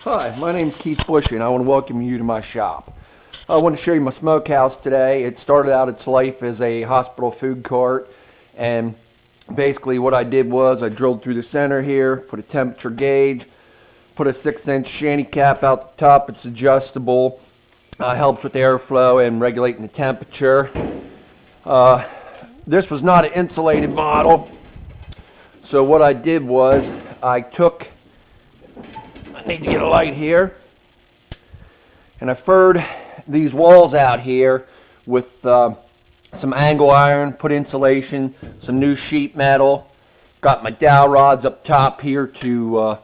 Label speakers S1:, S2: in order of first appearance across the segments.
S1: Hi, my name is Keith Bushy, and I want to welcome you to my shop. I want to show you my smokehouse today. It started out its life as a hospital food cart, and basically what I did was I drilled through the center here, put a temperature gauge, put a 6-inch shanty cap out the top. It's adjustable, helps with airflow and regulating the temperature. This was not an insulated model, so what I did was I need to get a light here, and I furred these walls out here with some angle iron, put insulation, some new sheet metal, got my dowel rods up top here to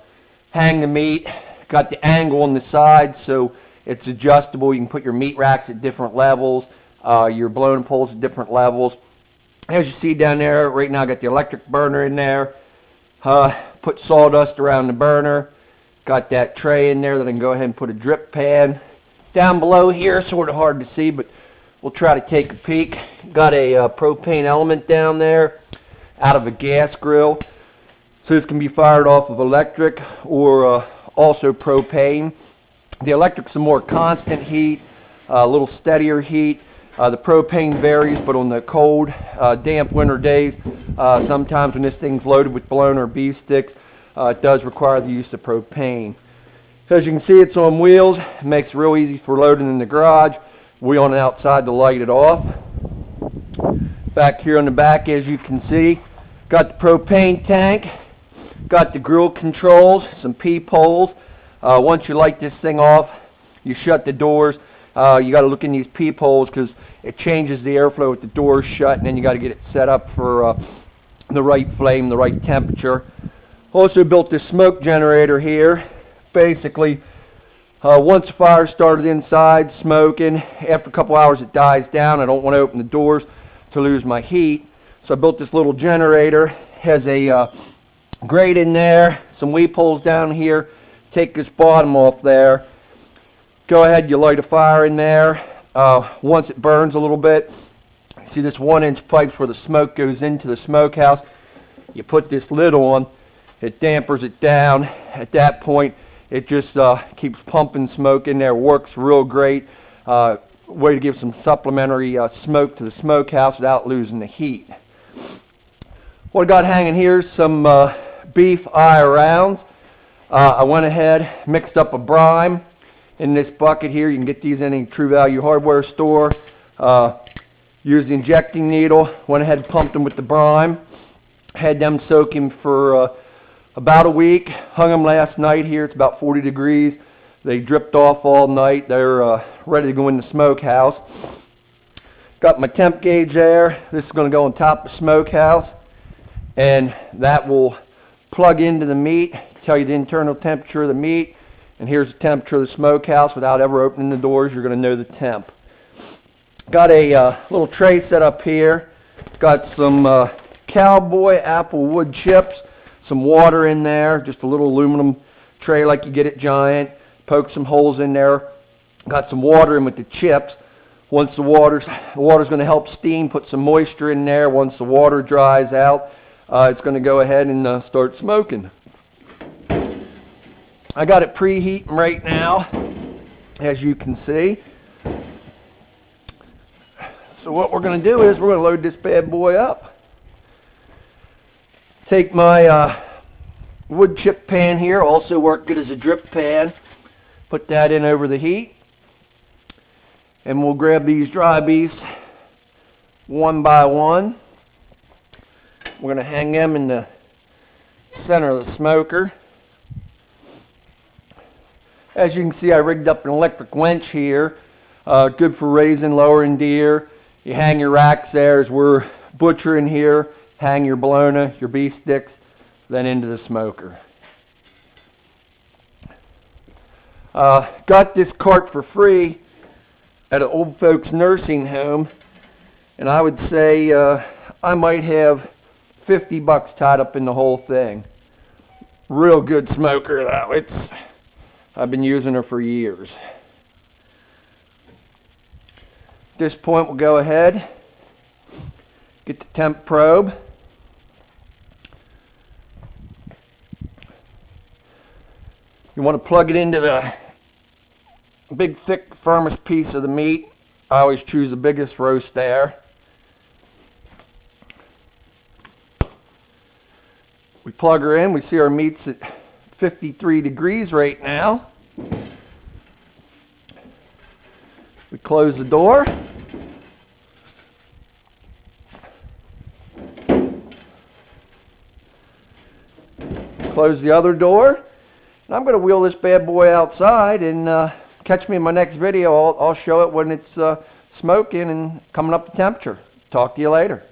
S1: hang the meat, got the angle on the side so it's adjustable. You can put your meat racks at different levels, your blown poles at different levels. As you see down there, right now I got the electric burner in there, put sawdust around the burner. Got that tray in there that I can go ahead and put a drip pan. Down below here, sort of hard to see, but we'll try to take a peek. Got a propane element down there out of a gas grill. So this can be fired off of electric or also propane. The electric's a more constant heat, a little steadier heat. The propane varies, but on the cold, damp winter days, sometimes when this thing's loaded with blown or beef sticks, it does require the use of propane. So as you can see, it's on wheels. It makes it real easy for loading in the garage. Wheel on the outside to light it off. Back here on the back, as you can see, got the propane tank, got the grill controls, some peepholes. Once you light this thing off, you shut the doors. You got to look in these peepholes because it changes the airflow with the doors shut, and then you got to get it set up for the right flame, the right temperature. Also built this smoke generator here. Basically, once the fire started inside smoking, after a couple hours it dies down. I don't want to open the doors to lose my heat, so I built this little generator. Has a grate in there, some weep holes down here. Take this bottom off there. Go ahead, you light a fire in there. Once it burns a little bit, see this 1-inch pipes where the smoke goes into the smokehouse. You put this lid on. It dampers it down. At that point, it just keeps pumping smoke in there. Works real great. Way to give some supplementary smoke to the smokehouse without losing the heat. What I got hanging here is some beef eye rounds. I went ahead, mixed up a brine in this bucket here. You can get these in any True Value hardware store. Used the injecting needle. Went ahead and pumped them with the brine. Had them soaking for about a week. Hung them last night here. It's about 40 degrees. They dripped off all night. They're ready to go in the smokehouse. Got my temp gauge there. This is going to go on top of the smokehouse, and that will plug into the meat, tell you the internal temperature of the meat, and here's the temperature of the smokehouse. Without ever opening the doors, you're going to know the temp. Got a little tray set up here. Got some Cowboy apple wood chips. Some water in there, just a little aluminum tray like you get at Giant. Poke some holes in there. Got some water in with the chips. Once the water's going to help steam, put some moisture in there. Once the water dries out, it's going to go ahead and start smoking. I got it preheating right now, as you can see. So what we're going to do is we're going to load this bad boy up. Take my wood chip pan here, also work good as a drip pan. Put that in over the heat. And we'll grab these dry beefs one by one. We're going to hang them in the center of the smoker. As you can see, I rigged up an electric winch here. Good for raising, lowering deer. You hang your racks there as we're butchering here. Hang your bologna, your beef sticks, then into the smoker. Got this cart for free at an old folks nursing home, and I would say I might have $50 tied up in the whole thing. Real good smoker though. I've been using her for years. At this point, we'll go ahead, get the temp probe. You want to plug it into the big, thick, firmest piece of the meat. I always choose the biggest roast there. We plug her in. We see our meat's at 53 degrees right now. We close the door. Close the other door. And I'm going to wheel this bad boy outside, and catch me in my next video. I'll show it when it's smoking and coming up to temperature. Talk to you later.